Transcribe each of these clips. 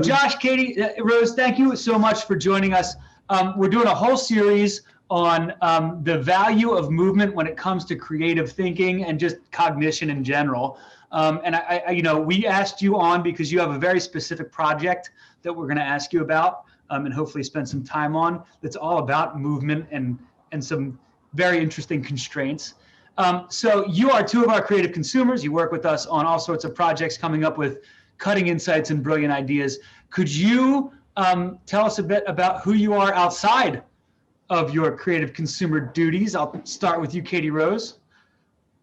Josh, Katie, Rose, thank you so much for joining us. We're doing a whole series on the value of movement when it comes to creative thinking and just cognition in general. We asked you on because you have a very specific project that we're going to ask you about and hopefully spend some time on. That's all about movement and some very interesting constraints. So you are two of our creative consumers. You work with us on all sorts of projects, coming up with cutting insights and brilliant ideas. Could you tell us a bit about who you are outside of your creative consumer duties? I'll start with you, Katie Rose.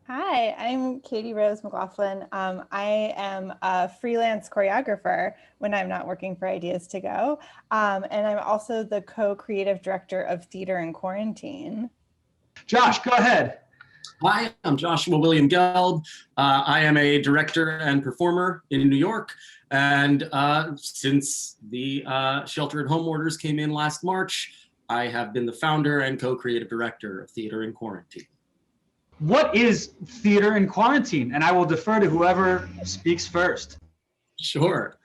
Hi, I'm Katie Rose McLaughlin. I am a freelance choreographer when I'm not working for Ideas to Go. And I'm also the co-creative director of Theater in Quarantine. Josh, go ahead. Hi, I'm Joshua William Gelb. I am a director and performer in New York. And since the shelter-at-home orders came in last March, I have been the founder and co-creative director of Theater in Quarantine. What is Theater in Quarantine? And I will defer to whoever speaks first. Sure.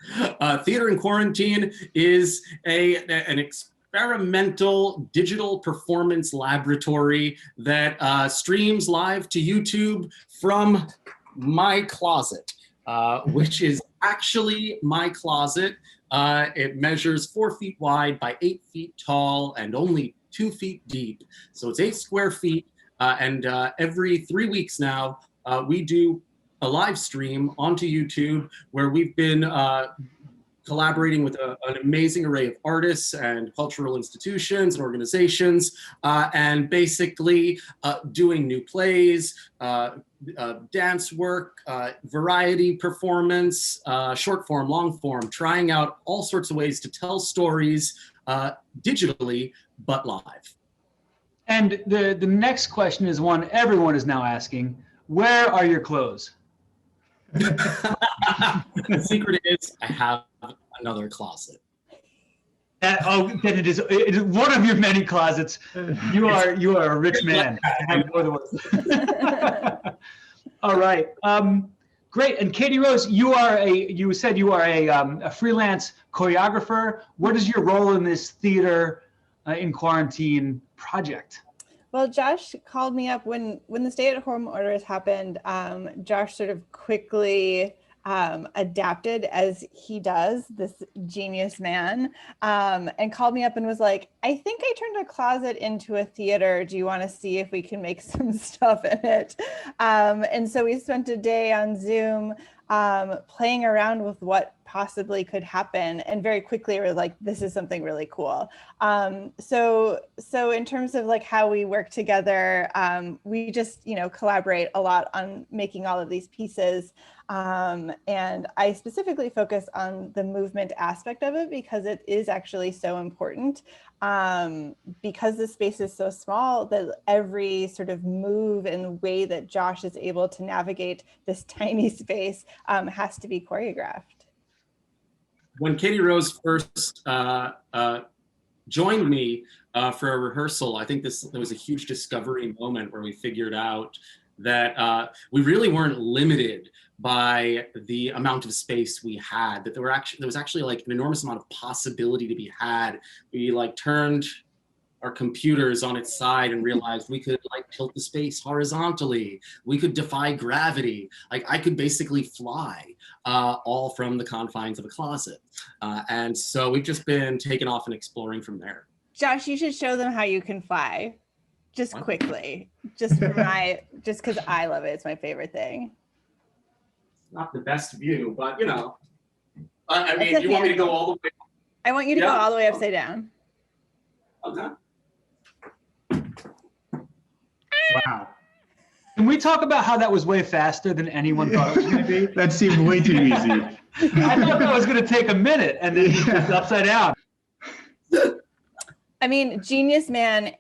Theater in Quarantine is an experimental digital performance laboratory that streams live to YouTube from my closet, which is actually my closet. It measures 4 feet wide by 8 feet tall and only 2 feet deep. So it's 8 square feet. And every 3 weeks now, we do a live stream onto YouTube where we've been collaborating with an amazing array of artists and cultural institutions and organizations, and basically doing new plays, dance work, variety performance, short form, long form, trying out all sorts of ways to tell stories digitally, but live. And the next question is one everyone is now asking: where are your clothes? The secret is I have another closet. Then it is one of your many closets. You are a rich man. All right, great. And Katie Rose, you said you are a freelance choreographer. What is your role in this Theater in Quarantine project? Well, Josh called me up when the stay-at-home orders happened. Josh sort of quickly adapted, as he does, this genius man, and called me up and was like, I think I turned a closet into a theater. Do you want to see if we can make some stuff in it? And so we spent a day on Zoom playing around with what possibly could happen, and very quickly we're like, this is something really cool. So in terms of like how we work together, we just collaborate a lot on making all of these pieces, and I specifically focus on the movement aspect of it because it is actually so important. Because the space is so small, that every sort of move and way that Josh is able to navigate this tiny space has to be choreographed. When Katie Rose first joined me for a rehearsal, I think there was a huge discovery moment where we figured out that we really weren't limited by the amount of space we had, that there was actually like an enormous amount of possibility to be had. We like turned our computers on its side and realized we could like tilt the space horizontally. We could defy gravity. Like I could basically fly all from the confines of a closet. And so we've just been taking off and exploring from there. Josh, you should show them how you can fly. Just quickly, just because I love it. It's my favorite thing. Not the best view, but I mean, you want me to go all the way? I want you to go all the way upside down. Okay. Wow. Can we talk about how that was way faster than anyone thought it was going to be? That seemed way too easy. I thought that was going to take a minute, and then it's upside down. I mean, genius man,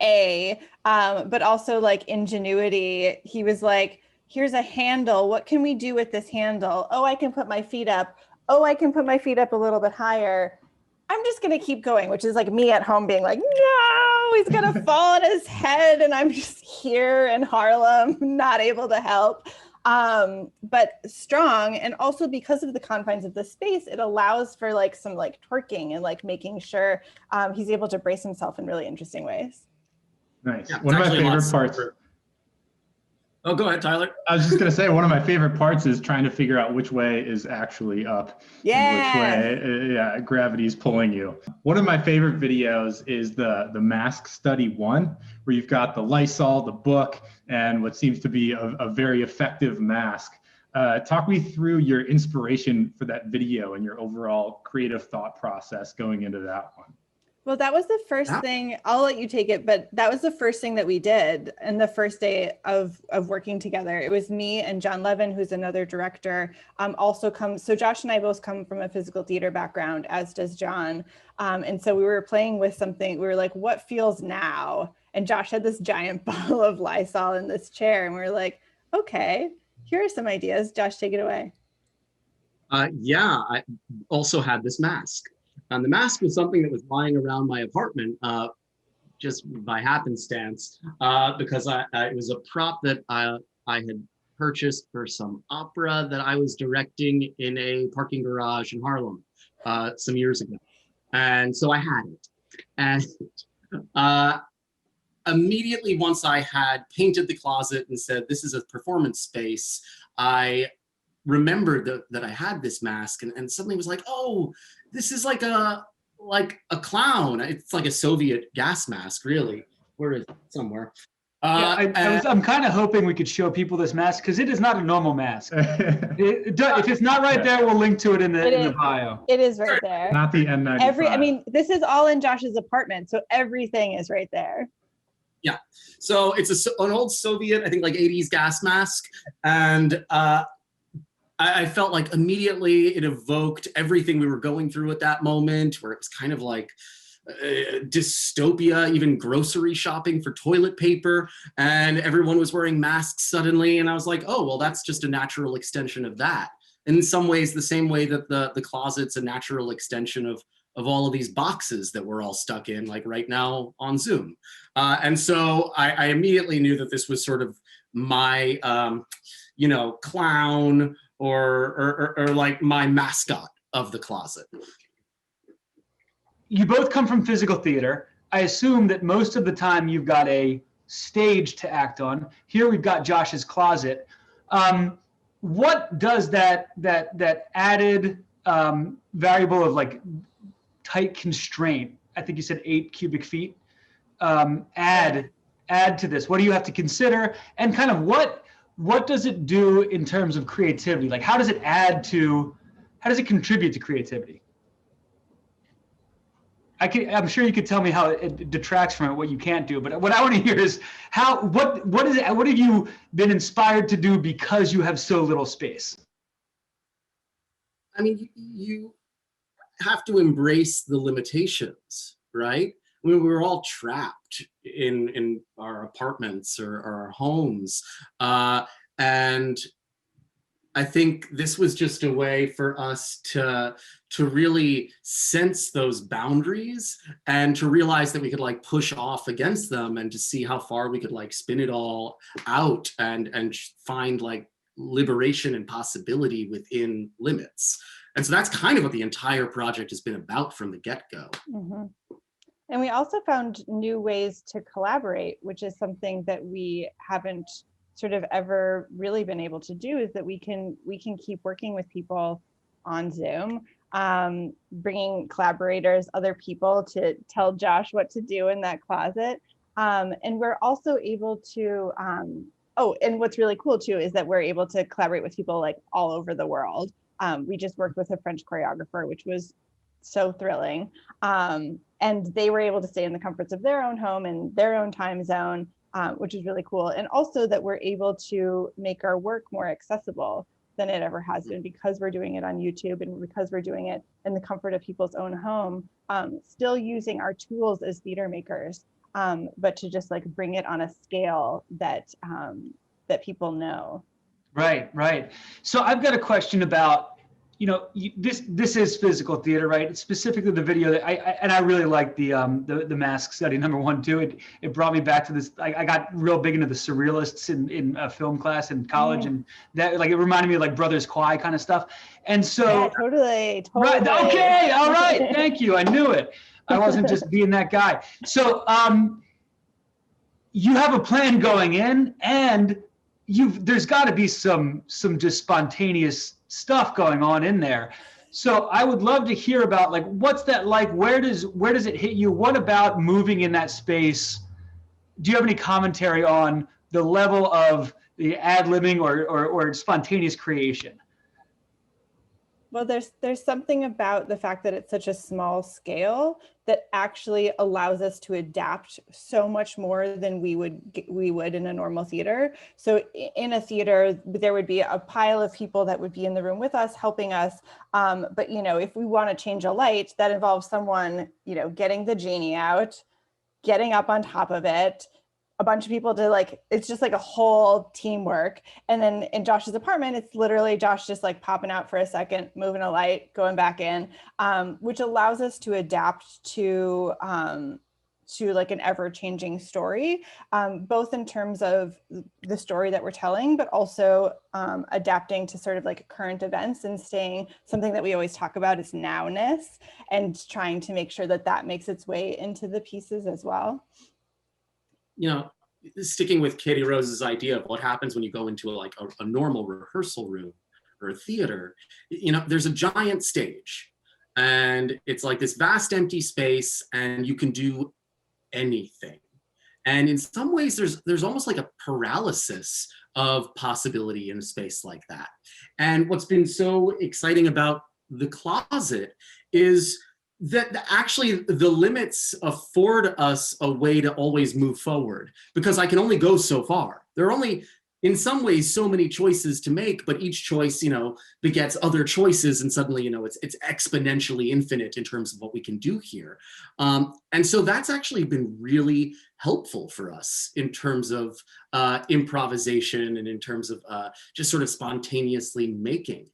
but also like ingenuity. He was like, here's a handle. What can we do with this handle? Oh, I can put my feet up. Oh, I can put my feet up a little bit higher. I'm just going to keep going, which is like me at home being like, no, he's going to fall on his head. And I'm just here in Harlem, not able to help. but strong. And also because of the confines of the space, it allows for like some like twerking and like making sure he's able to brace himself in really interesting ways. Nice. Yeah, One of my actually favorite parts. Oh, go ahead, Tyler. I was just gonna say one of my favorite parts is trying to figure out which way is actually up, Yeah. and which way gravity is pulling you. One of my favorite videos is the mask study 1, where you've got the Lysol, the book, and what seems to be a very effective mask. Talk me through your inspiration for that video and your overall creative thought process going into that one. Well, that was the first thing, I'll let you take it, but that was the first thing that we did in the first day of working together. It was me and John Levin, who's another director, so Josh and I both come from a physical theater background, as does John. And so we were playing with something, we were like, what feels now? And Josh had this giant bottle of Lysol in this chair, and we were like, okay, here are some ideas. Josh, take it away. Yeah, I also had this mask. And the mask was something that was lying around my apartment just by happenstance because it was a prop that I had purchased for some opera that I was directing in a parking garage in Harlem some years ago. And so I had it. And immediately once I had painted the closet and said, this is a performance space, I remembered that I had this mask and suddenly was like, oh, this is like a clown. It's like a Soviet gas mask, really. Where is it? Somewhere. I'm kind of hoping we could show people this mask because it is not a normal mask. If it's not right there, we'll link to it in the bio. It is right there. Not the N95. I mean, this is all in Josh's apartment, so everything is right there. Yeah. So it's an old Soviet, I think like 80s gas mask. And I felt like immediately it evoked everything we were going through at that moment, where it was kind of like dystopia, even grocery shopping for toilet paper, and everyone was wearing masks suddenly. And I was like, oh, well, that's just a natural extension of that. In some ways, the same way that the closet's a natural extension of all of these boxes that we're all stuck in, like right now on Zoom. And so I immediately knew that this was sort of my, clown or like my mascot of the closet. You both come from physical theater. I assume that most of the time you've got a stage to act on. Here we've got Josh's closet. What does that added variable of like tight constraint, I think you said 8 cubic feet, add to this? What do you have to consider? And kind of what does it do in terms of creativity? Like how does it contribute to creativity? I'm sure you could tell me how it detracts from it, what you can't do, but what I want to hear is what have you been inspired to do because you have so little space? I mean, you have to embrace the limitations, right? I mean, we were all trapped in our apartments or our homes. And I think this was just a way for us to really sense those boundaries and to realize that we could like push off against them and to see how far we could like spin it all out and find like liberation and possibility within limits. And so that's kind of what the entire project has been about from the get-go. Mm-hmm. And we also found new ways to collaborate, which is something that we haven't sort of ever really been able to do, is that we can keep working with people on Zoom, bringing collaborators, other people to tell Josh what to do in that closet. And we're also able to, and what's really cool too, is that we're able to collaborate with people like all over the world. We just worked with a French choreographer, which was so thrilling. And they were able to stay in the comforts of their own home and their own time zone, which is really cool. And also that we're able to make our work more accessible than it ever has been, because we're doing it on YouTube and because we're doing it in the comfort of people's own home, still using our tools as theater makers, but to just like bring it on a scale that that people know. Right. So I've got a question about this is physical theater, right? Specifically the video that I really like the mask study #1 too. It brought me back to this. I got real big into the surrealists in a film class in college, and that like it reminded me of like Brothers Kwai kind of stuff. And so yeah, totally. Right, okay, all right, thank you. I knew it. I wasn't just being that guy. So you have a plan going in, and there's got to be some just spontaneous stuff going on in there. So I would love to hear about like what's that like? Where does it hit you? What about moving in that space? Do you have any commentary on the level of the ad-libbing or spontaneous creation? Well, there's something about the fact that it's such a small scale that actually allows us to adapt so much more than we would in a normal theater. So in a theater, there would be a pile of people that would be in the room with us, helping us. But if we want to change a light, that involves someone, getting the genie out, getting up on top of it, a bunch of people to it's just like a whole teamwork. And then in Josh's apartment, it's literally Josh just like popping out for a second, moving a light, going back in, which allows us to adapt to like an ever-changing story, both in terms of the story that we're telling, but also adapting to sort of like current events and staying, something that we always talk about is nowness, and trying to make sure that makes its way into the pieces as well. Sticking with Katie Rose's idea of what happens when you go into a normal rehearsal room or a theater, there's a giant stage and it's like this vast empty space and you can do anything. And in some ways there's almost like a paralysis of possibility in a space like that. And what's been so exciting about the closet is that actually the limits afford us a way to always move forward, because I can only go so far. There are only, in some ways, so many choices to make, but each choice, begets other choices, and suddenly, it's exponentially infinite in terms of what we can do here. And so that's actually been really helpful for us in terms of improvisation and in terms of just sort of spontaneously making.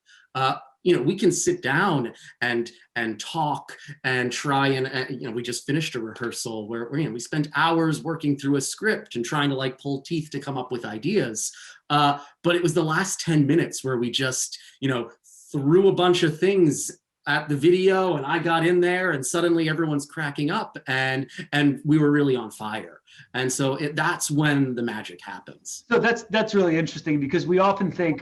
We can sit down and talk and try and, we just finished a rehearsal where we spent hours working through a script and trying to pull teeth to come up with ideas. But it was the last 10 minutes where we just, threw a bunch of things at the video, and I got in there and suddenly everyone's cracking up and we were really on fire. And so that's when the magic happens. So that's really interesting, because we often think,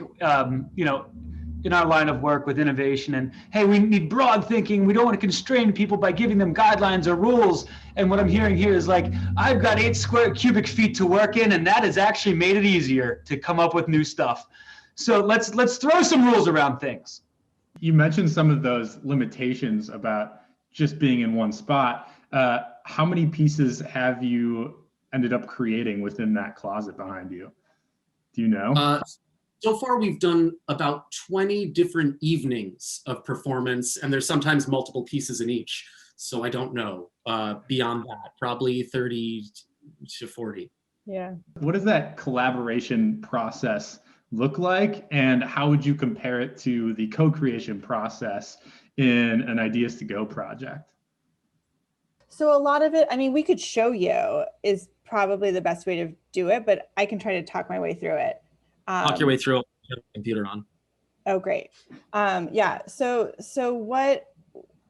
in our line of work with innovation, and hey, we need broad thinking. We don't want to constrain people by giving them guidelines or rules. And what I'm hearing here is I've got 8 square cubic feet to work in, and that has actually made it easier to come up with new stuff. So let's throw some rules around things. You mentioned some of those limitations about just being in one spot. How many pieces have you ended up creating within that closet behind you? Do you know? So far, we've done about 20 different evenings of performance, and there's sometimes multiple pieces in each. So I don't know. Beyond that, probably 30 to 40. Yeah. What does that collaboration process look like, and how would you compare it to the co-creation process in an Ideas to Go project? So a lot of it, we could show you, is probably the best way to do it, but I can try to talk my way through it. Talk your way through it with the computer on. Oh, great. Yeah. So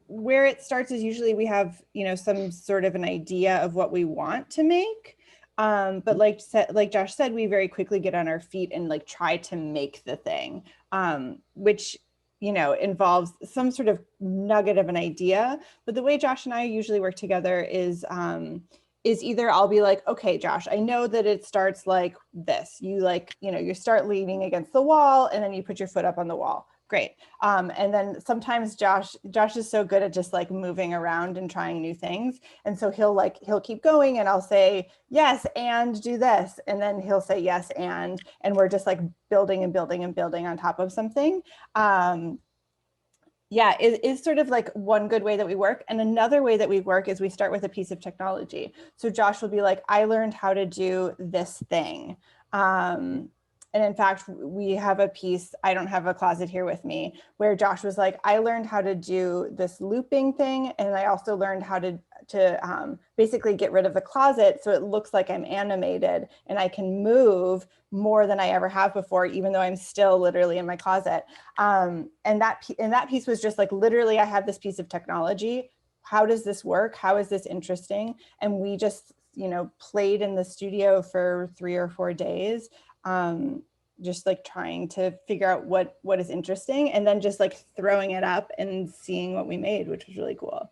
where it starts is usually we have, some sort of an idea of what we want to make. But like Josh said, we very quickly get on our feet and try to make the thing, which, involves some sort of nugget of an idea. But the way Josh and I usually work together is either I'll be like, okay, Josh, I know that it starts like this. You you start leaning against the wall and then you put your foot up on the wall. Great. And then sometimes Josh is so good at just moving around and trying new things. And so he'll keep going and I'll say, yes, and do this. And then he'll say, yes, and we're just building and building and building on top of something. Yeah, it is sort of one good way that we work. And another way that we work is we start with a piece of technology. So Josh will be like, I learned how to do this thing. And And in fact, we have a piece, I don't have a closet here with me, where Josh was like, I learned how to do this looping thing. And I also learned how to basically get rid of the closet so it looks like I'm animated and I can move more than I ever have before, even though I'm still literally in my closet. And that piece was just like, literally, I have this piece of technology. How does this work? How is this interesting? And we just, played in the studio for 3 or 4 days, just like trying to figure out what is interesting, and then just like throwing it up and seeing what we made, which was really cool.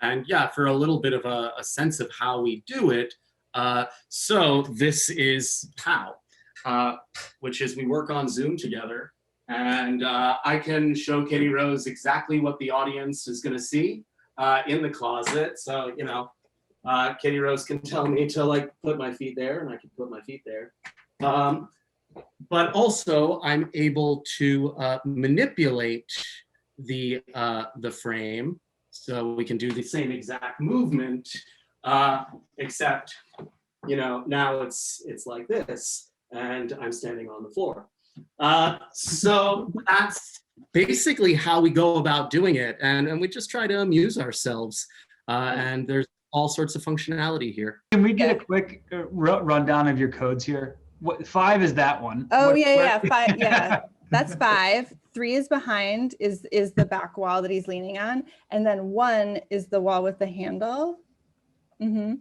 And yeah, for a little bit of a sense of how we do it, so this is how, which is we work on Zoom together, and I can show Katie Rose exactly what the audience is going to see in the closet. So, Katie Rose can tell me to like put my feet there, and I can put my feet there. But also I'm able to manipulate the frame, so we can do the same exact movement, except, now it's like this, and I'm standing on the floor. So that's basically how we go about doing it, and we just try to amuse ourselves. And there's all sorts of functionality here. Can we get a quick rundown of your codes here? What 5 is that one? Oh, yeah, 5, yeah. That's 5. 3 is behind, is the back wall that he's leaning on, and then 1 is the wall with the handle. And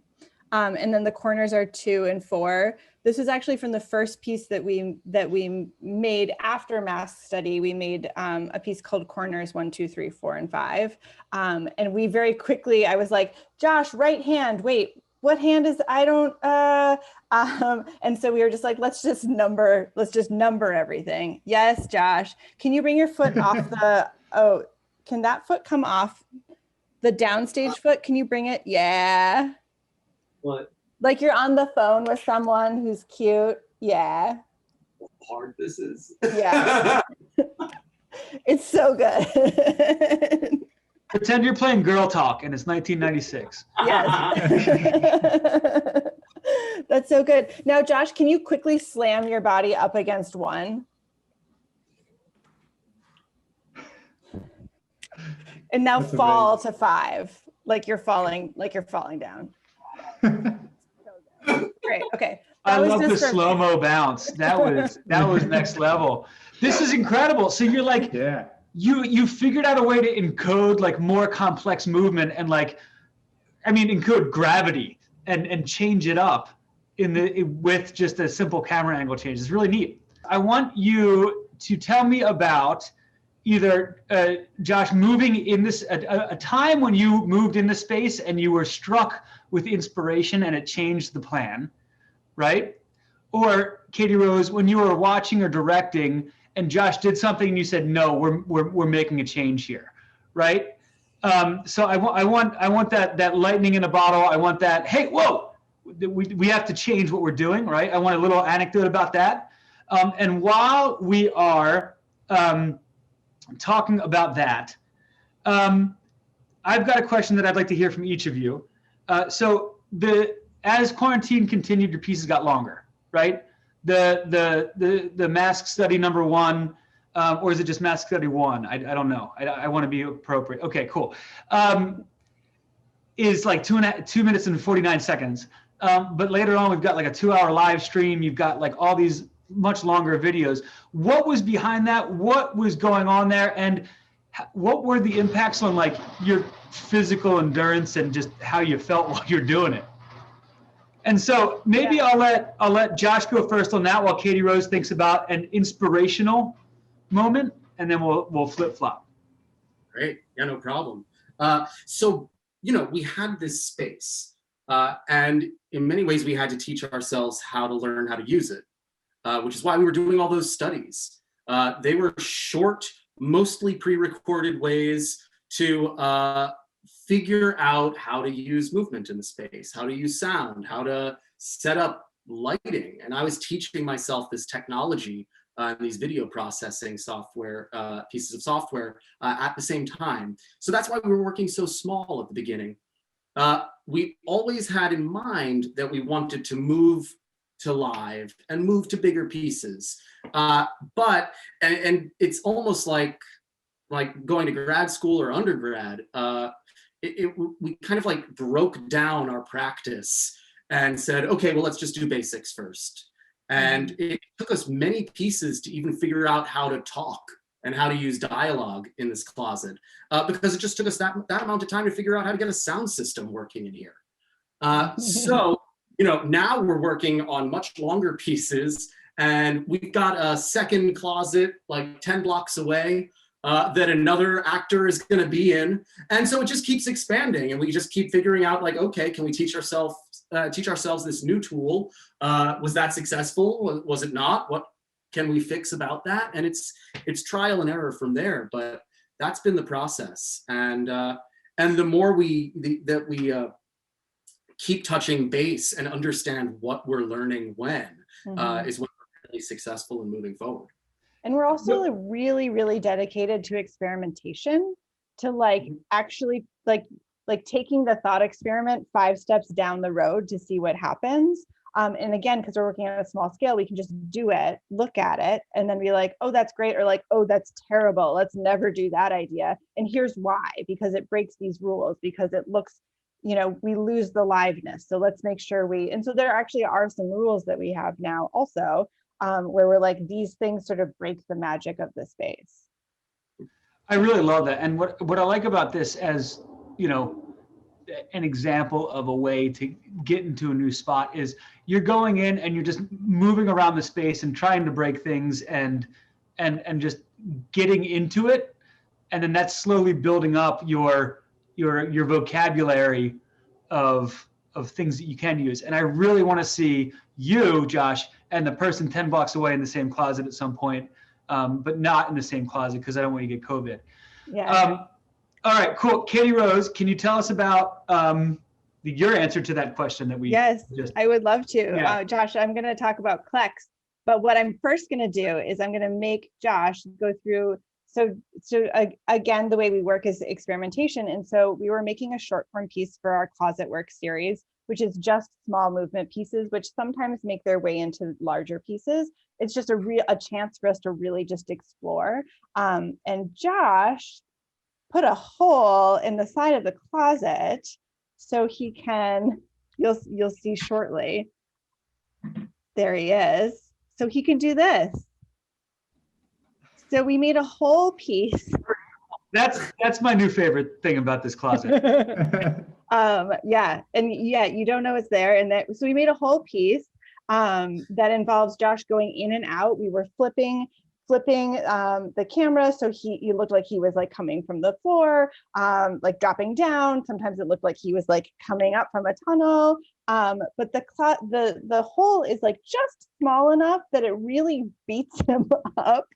then the corners are 2 and 4. This is actually from the first piece that we made after mask study. We made a piece called Corners 1, 2, 3, 4, and 5. And we very quickly, I was like, Josh, right hand, wait, what hand is, I don't, and so we were just like, let's just number everything. Yes, Josh, can you bring your foot off can that foot come off? The downstage foot, can you bring it? Yeah. What? Like you're on the phone with someone who's cute. Yeah. How hard this is. Yeah. It's so good. Pretend you're playing Girl Talk and it's 1996. Yes. That's so good. Now, Josh, can you quickly slam your body up against 1? And now That's fall amazing. to 5, like you're falling down. Great. Okay. I love the just for- slow-mo bounce. That was next level. This is incredible. So you're like, Yeah. you figured out a way to encode like more complex movement and encode gravity and change it up with just a simple camera angle change. It's really neat. I want you to tell me about either Josh moving in this a time when you moved into space and you were struck with inspiration and it changed the plan, right? Or Katie Rose, when you were watching or directing and Josh did something and you said, no, we're making a change here, right? So I want that lightning in a bottle. I want that, hey, whoa, we have to change what we're doing, right? I want a little anecdote about that. And while we are talking about that, I've got a question that I'd like to hear from each of you. So as quarantine continued, your pieces got longer, right? The mask study number 1, or is it just mask study 1? I don't know. I want to be appropriate. Okay, cool. Is like 2 minutes and 49 seconds. But later on, we've got like a 2-hour live stream. You've got like all these much longer videos. What was behind that? What was going on there? And what were the impacts on like your physical endurance and just how you felt while you're doing it? And so maybe I'll let Josh go first on that while Katie Rose thinks about an inspirational moment, and then we'll flip flop. Great, yeah, no problem. So we had this space, and in many ways we had to teach ourselves how to learn how to use it, which is why we were doing all those studies. They were short, mostly pre-recorded ways to figure out how to use movement in the space, how to use sound, how to set up lighting. And I was teaching myself this technology and these video processing software, pieces of software at the same time. So that's why we were working so small at the beginning. We always had in mind that we wanted to move to live and move to bigger pieces. But it's almost like going to grad school or undergrad. We kind of like broke down our practice and said, okay, well, let's just do basics first. And it took us many pieces to even figure out how to talk and how to use dialogue in this closet, because it just took us that amount of time to figure out how to get a sound system working in here. So, now we're working on much longer pieces, and we've got a second closet like 10 blocks away that another actor is going to be in. And so it just keeps expanding, and we just keep figuring out like, okay, can we teach ourselves this new tool? Was that successful? Was it not? What can we fix about that? And it's trial and error from there, but that's been the process. And the more we keep touching base and understand what we're learning when, is when we're really successful in moving forward. And we're also really, really dedicated to experimentation, to like actually like taking the thought experiment 5 steps down the road to see what happens. And again, because we're working on a small scale, we can just do it, look at it, and then be like, oh, that's great, or like, oh, that's terrible. Let's never do that idea. And here's why, because it breaks these rules, because it looks, we lose the liveness. So let's make sure and so there actually are some rules that we have now also, where we're like, these things sort of break the magic of the space. I really love that. And what I like about this as, an example of a way to get into a new spot is you're going in and you're just moving around the space and trying to break things and just getting into it. And then that's slowly building up your vocabulary of things that you can use. And I really want to see you, Josh, and the person 10 blocks away in the same closet at some point, but not in the same closet because I don't want you to get COVID. Yeah. All right, cool. Katie Rose, can you tell us about your answer to that question that we I would love to. Yeah. Josh, I'm going to talk about Plex, but what I'm first going to do is I'm going to make Josh go through. So again, the way we work is experimentation. And so we were making a short form piece for our Closet Work series, which is just small movement pieces, which sometimes make their way into larger pieces. It's just a chance for us to really just explore. And Josh put a hole in the side of the closet so he can, you'll see shortly, there he is, so he can do this. So we made a whole piece. That's my new favorite thing about this closet. You don't know it's there. And so we made a whole piece that involves Josh going in and out. We were flipping the camera, so he looked like he was like coming from the floor, like dropping down. Sometimes it looked like he was like coming up from a tunnel, but the hole is like just small enough that it really beats him up.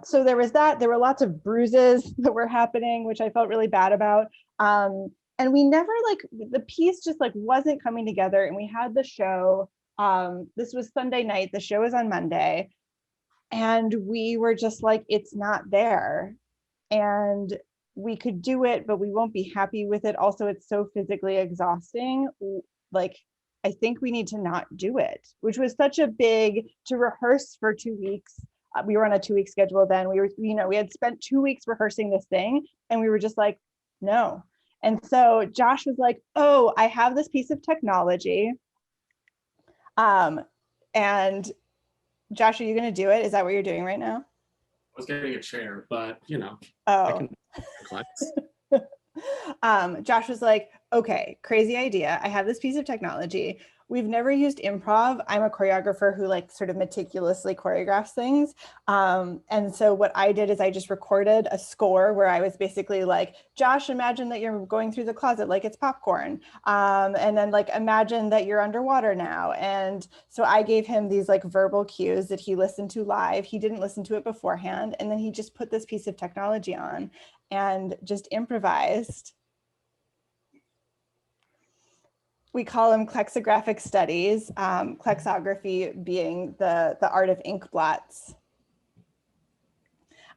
So there was that. There were lots of bruises that were happening, which I felt really bad about, and we never, the piece just like wasn't coming together. And we had the show, this was Sunday night, the show was on Monday. And we were just like, it's not there. And we could do it, but we won't be happy with it. Also, it's so physically exhausting. Like, I think we need to not do it, which was such a big, to rehearse for 2 weeks. We were on a 2-week schedule then. We had spent 2 weeks rehearsing this thing, and we were just like, no. And so Josh was like, oh, I have this piece of technology. And Josh, are you going to do it? Is that what you're doing right now? I was getting a chair, but Oh. Josh was like, okay, crazy idea. I have this piece of technology. We've never used improv. I'm a choreographer who like sort of meticulously choreographs things. And so what I did is I just recorded a score where I was basically like, Josh, imagine that you're going through the closet like it's popcorn. And then like, imagine that you're underwater now. And so I gave him these like verbal cues that he listened to live. He didn't listen to it beforehand. And then he just put this piece of technology on and just improvised. We call them klexographic studies, klexography being the art of ink blots.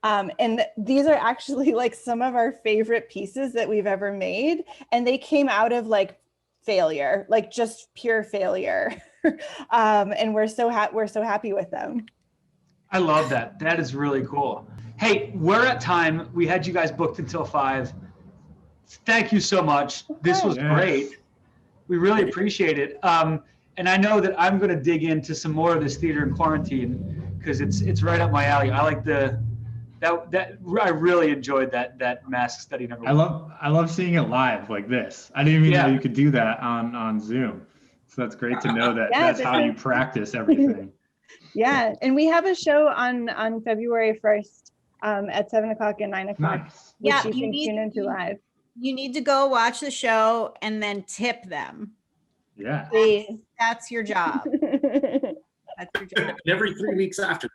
And these are actually like some of our favorite pieces that we've ever made. And they came out of like failure, like just pure failure. And we're so happy with them. I love that. That is really cool. Hey, we're at time. We had you guys booked until 5. Thank you so much. This was great. We really appreciate it. And I know that I'm going to dig into some more of this theater in quarantine because it's right up my alley. I like I really enjoyed that mask study number 1. I love seeing it live like this. I didn't even know you could do that on Zoom. So that's great to know that that's how you practice everything. Yeah, and we have a show on February 1st at 7 o'clock and 9 o'clock. Nice. Which Yeah, you can tune into live. You need to go watch the show and then tip them. Yeah. Please. That's your job. That's your job. And every 3 weeks after.